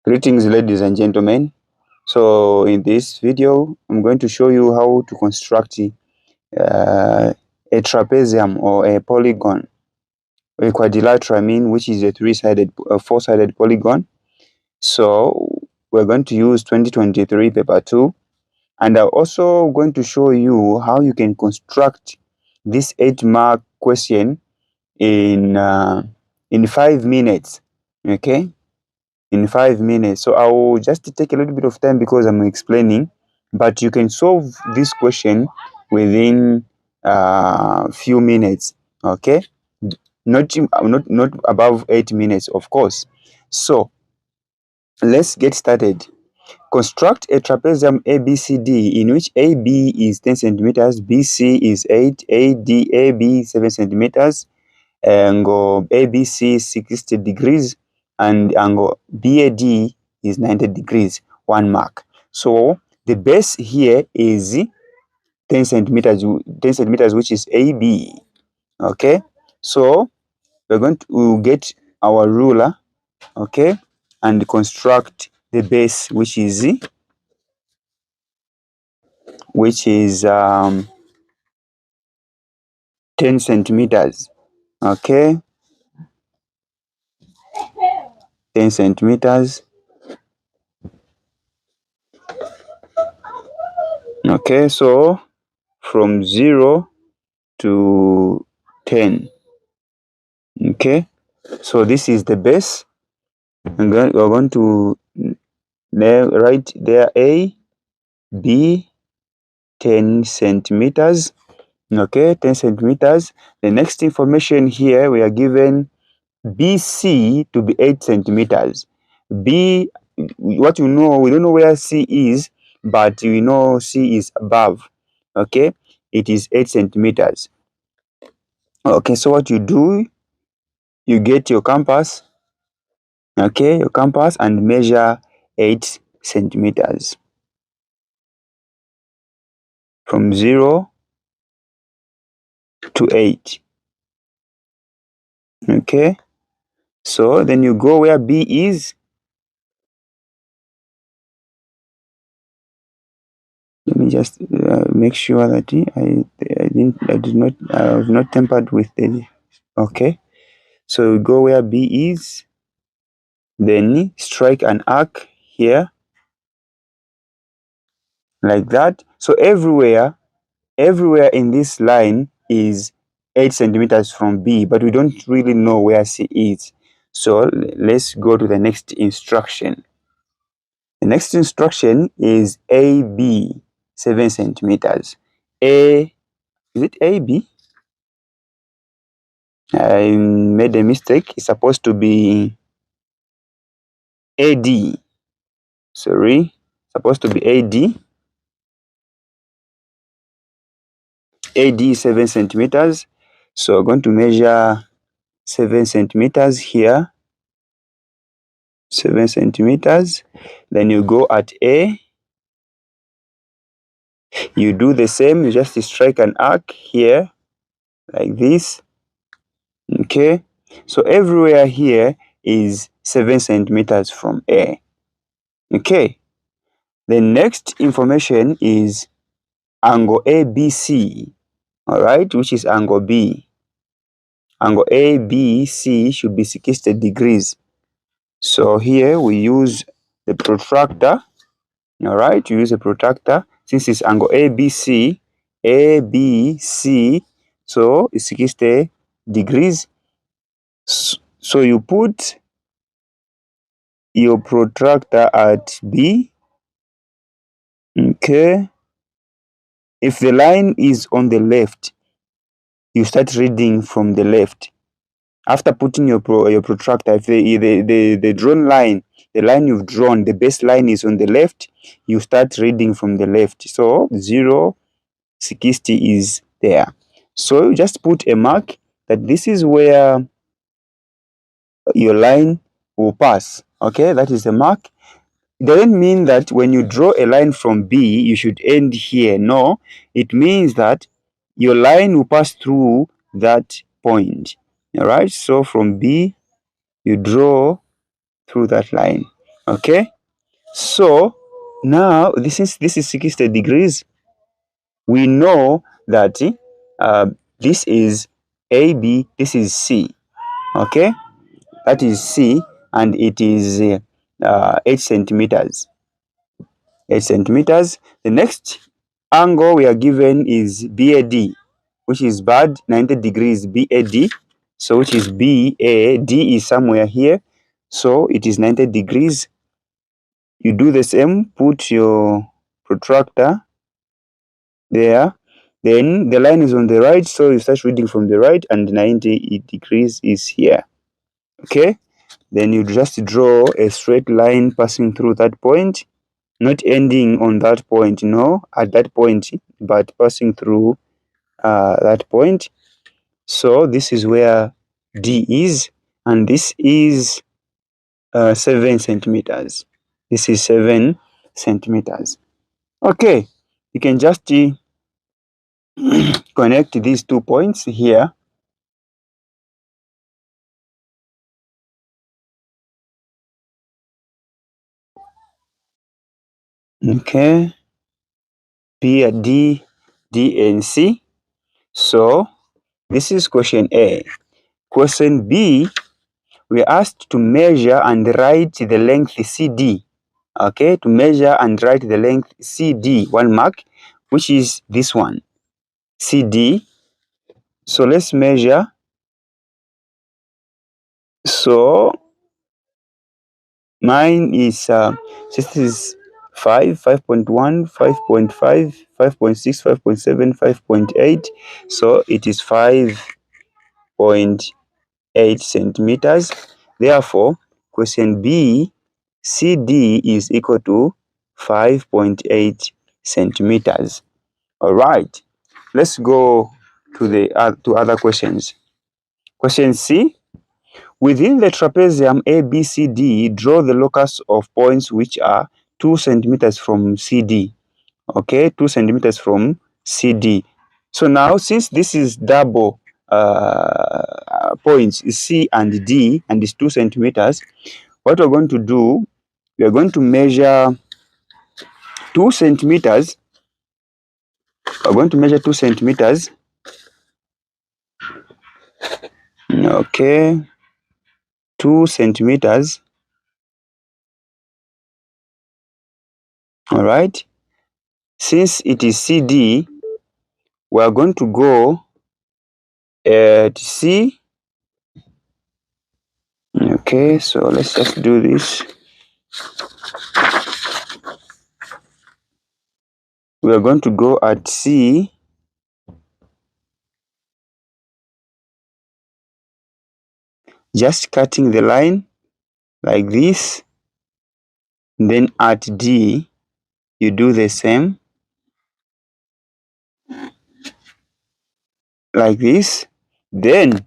Greetings, ladies and gentlemen. So in this video, I'm going to show you how to construct a trapezium or a polygon, a quadrilateral, which is a four-sided polygon. So we're going to use 2023 paper 2, and I'm also going to show you how you can construct this 8-mark question in 5 minutes. Okay. In 5 minutes. So I will just take a little bit of time because I'm explaining, but you can solve this question within few minutes. Okay, not above 8 minutes, of course. So let's get started. Construct a trapezium ABCD in which AB is 10 centimeters, BC is 8, AB 7 centimeters, angle ABC 60 degrees, and angle BAD is 90 degrees, 1 mark. So the base here is 10 centimeters, which is AB. Okay, so we're going to get our ruler, okay, and construct the base, which is 10 centimeters. Okay, 10 centimeters. Okay, so from 0 to 10. Okay, so this is the base. We're going to write there A, B, 10 centimeters. Okay, 10 centimeters. The next information here, we are given BC to be 8 centimeters. B, what you know, we don't know where C is, but we know C is above. Okay, it is 8 centimeters. Okay, so what you do, you get your compass, okay, your compass, and measure 8 centimeters from 0 to 8. Okay, so then you go where B is. Let me just make sure that I was not tempered with the. Okay, so we go where B is, then strike an arc here, like that. So everywhere in this line is 8 centimeters from B, but we don't really know where C is. So let's go to the next instruction. The next instruction is AB, 7 centimeters. Is it AB? I made a mistake. It's supposed to be AD. Sorry, supposed to be AD. AD 7 centimeters. So we're going to measure 7 centimeters here. 7 centimeters. Then you go at A. You do the same. You just strike an arc here, like this. Okay. So everywhere here is 7 centimeters from A. Okay. The next information is angle ABC. Alright, which is angle B. Angle ABC should be 60 degrees. So here we use the protractor. Alright, you use a protractor. Since it's angle ABC, so it's 60 degrees. So you put your protractor at B. Okay. If the line is on the left, you start reading from the left. After putting your protractor, if the drawn line, the line you've drawn, the baseline is on the left, you start reading from the left. So 0, 60 is there. So you just put a mark that this is where your line will pass. Okay, that is the mark. It doesn't mean that when you draw a line from B, you should end here. No, it means that your line will pass through that point. All right, so from B, you draw through that line. Okay, so now since this is 60 degrees, we know that this is AB, this is C. Okay, that is C, and it is 8 centimeters. 8 centimeters. The next angle we are given is BAD, which is bad 90 degrees BAD. So which is BAD is somewhere here. So it is 90 degrees. You do the same, put your protractor there. Then the line is on the right, so you start reading from the right, and 90 degrees is here. Okay, then you just draw a straight line passing through that point, not ending on that point, no, at that point, but passing through that point. So this is where D is, and this is 7 centimeters. This is 7 centimeters. Okay, you can just connect these 2 points here. Okay, B, D, D, and C. So this is question A. Question B, we are asked to measure and write the length CD. Okay, to measure and write the length CD, 1 mark, which is this one, CD. So let's measure. So mine is this is 5, 5.1, 5.5, 5.6, 5.7, 5.8. So it is 5.8 centimeters. Therefore, question B, CD is equal to 5.8 centimeters. All right, let's go to the to other questions. Question C, within the trapezium ABCD, draw the locus of points which are 2 centimeters from CD. Okay, 2 centimeters from CD. So now, since this is double points, C and D, and it's 2 centimeters, what we're going to do, we are going to measure 2 centimeters. We're going to measure 2 centimeters. Okay, 2 centimeters. All right. Since it is CD, we are going to go at C. Okay, so let's just do this. We are going to go at C. Just cutting the line like this. Then at D, you do the same. Like this. Then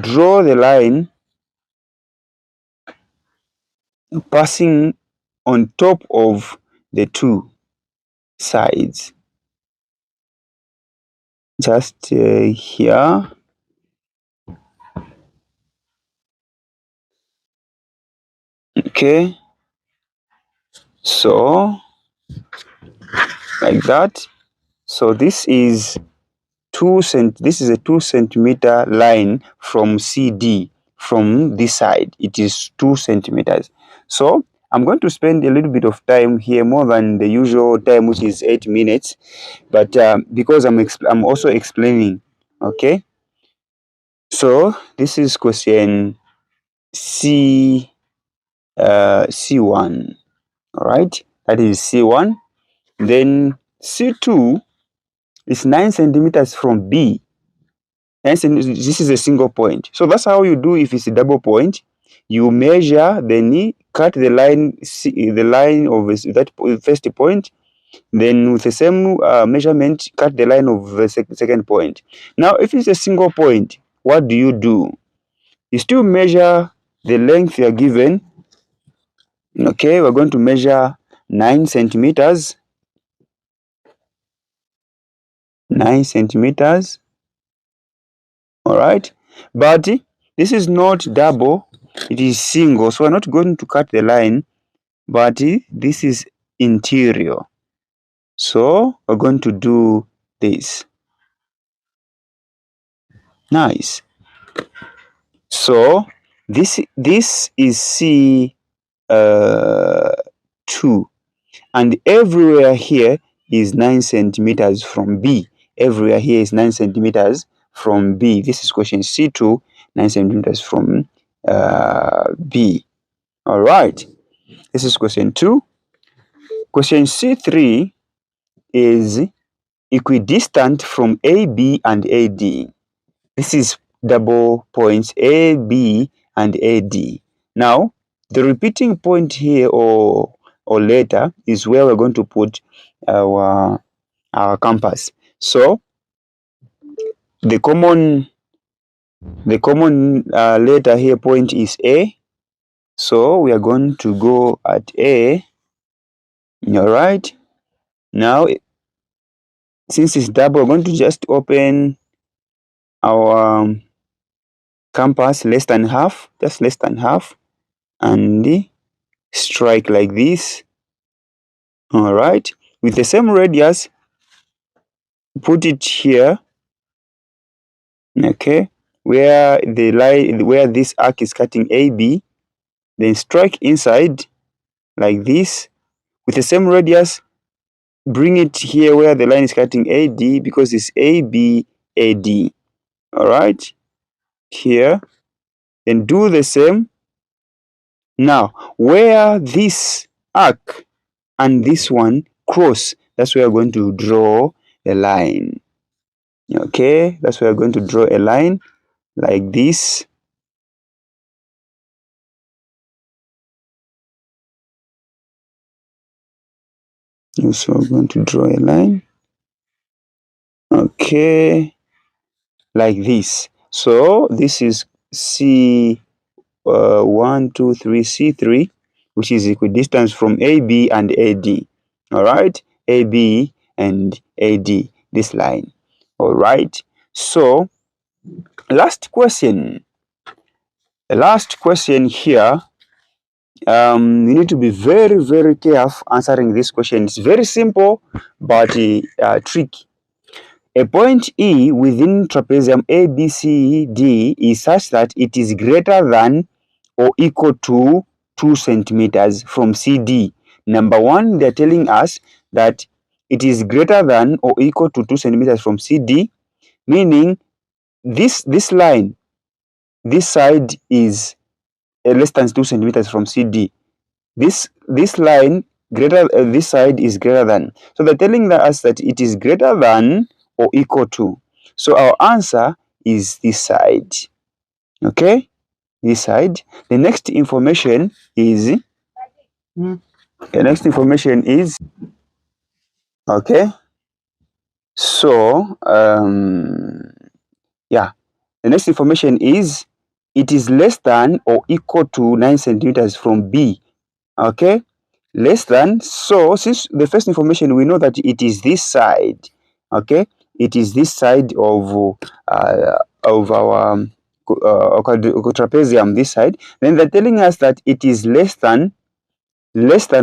draw the line passing on top of the 2 sides. Just here. Okay. So, like that. So this is this is a 2 centimeter line from CD, from this side. It is 2 centimeters. So I'm going to spend a little bit of time here, more than the usual time, which is 8 minutes, but because I'm also explaining. Okay, so this is question C, C1. All right, that is C1. Then C2 is 9 centimeters from B. Hence, this is a single point. So that's how you do if it's a double point. You measure, then cut the line, the line of that first point. Then with the same measurement, cut the line of the second point. Now, if it's a single point, what do? You still measure the length you are given. Okay, we're going to measure 9 centimeters. 9 centimeters. All right, but this is not double, it is single, so we're not going to cut the line but this is interior. So we're going to do this. Nice. So this is C 2, and everywhere here is 9 centimeters from B. Everywhere here is 9 centimeters from B. This is question C2, 9 centimeters from B. All right. This is question 2. Question C3 is equidistant from AB and AD. This is double points AB and AD. Now, the repeating point here or letter is where we're going to put our compass. So the common letter here point is A. So we are going to go at A. All right. Now, since it's double, we're going to just open our compass less than half, just less than half, and strike like this. All right. With the same radius, put it here. Okay. Where the line, where this arc is cutting AB, then strike inside like this. With the same radius, bring it here where the line is cutting AD because it's AB, AD. All right. Here. Then do the same. Now, where this arc and this one cross, that's where we're going to draw a line. Okay, that's where we're going to draw a line like this. So we're going to draw a line. Okay, like this. So this is C 1, 2, 3, C3, which is equidistant from AB and AD. All right, AB and AD, this line. All right. So last question. The last question here. You need to be very, very careful answering this question. It's very simple, but tricky. A point E within trapezium ABCD is such that it is greater than or equal to 2 centimeters from CD. Number one, they're telling us that it is greater than or equal to 2 centimeters from CD, meaning this line, this side is less than 2 centimeters from CD. This line greater, this side is greater than. So they're telling us that it is greater than or equal to. So our answer is this side. Okay, this side. The next information is okay. So yeah, the next information is it is less than or equal to 9 centimeters from B. Okay, less than. So since the first information, we know that it is this side. Okay, it is this side of our trapezium, this side. Then they're telling us that it is less than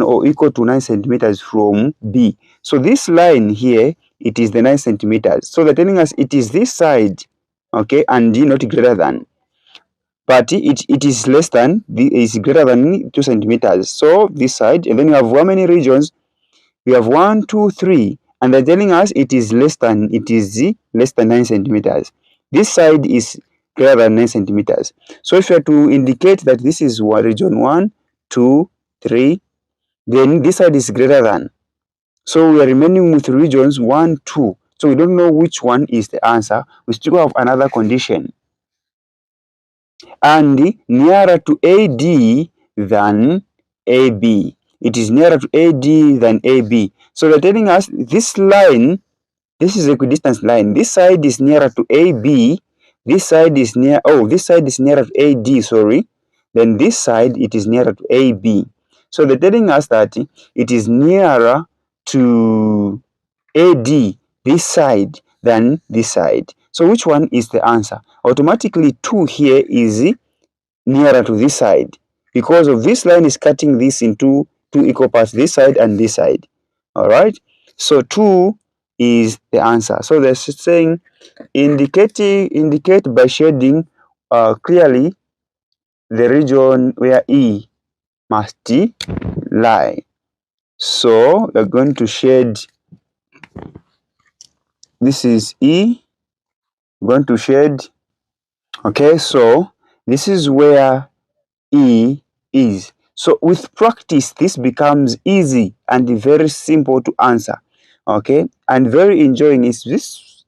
or equal to 9 centimeters from B. So this line here, it is the 9 centimeters. So they're telling us it is this side, okay, and not greater than. But it is less than, is greater than 2 centimeters. So this side, and then you have how many regions? We have 1, 2, 3, and they're telling us it is less than 9 centimeters. This side is greater than 9 centimeters. So if you are to indicate that this is region 1, 2, 3, then this side is greater than. So we are remaining with regions 1, 2. So we don't know which one is the answer. We still have another condition. And nearer to AD than AB. It is nearer to AD than AB. So they're telling us this line, this is equidistance line. This side is nearer to AB. This side is this side is nearer to AD, sorry. Then this side, it is nearer to AB. So they're telling us that it is nearer to AD, this side, than this side. So which one is the answer? Automatically 2 here is nearer to this side because of this line is cutting this into two equal parts, this side and this side. All right, so 2 is the answer. So they're saying indicate by shading clearly the region where E must lie. So we're going to shade, this is E, we're going to shade. Okay, so this is where E is. So with practice, this becomes easy and very simple to answer. Okay, and very enjoying is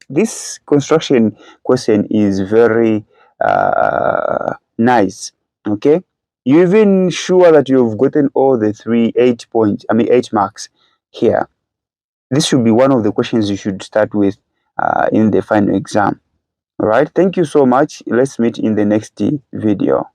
this construction question is very nice. Okay, you even sure that you've gotten all the 8 marks here. This should be one of the questions you should start with in the final exam. All right, thank you so much. Let's meet in the next video.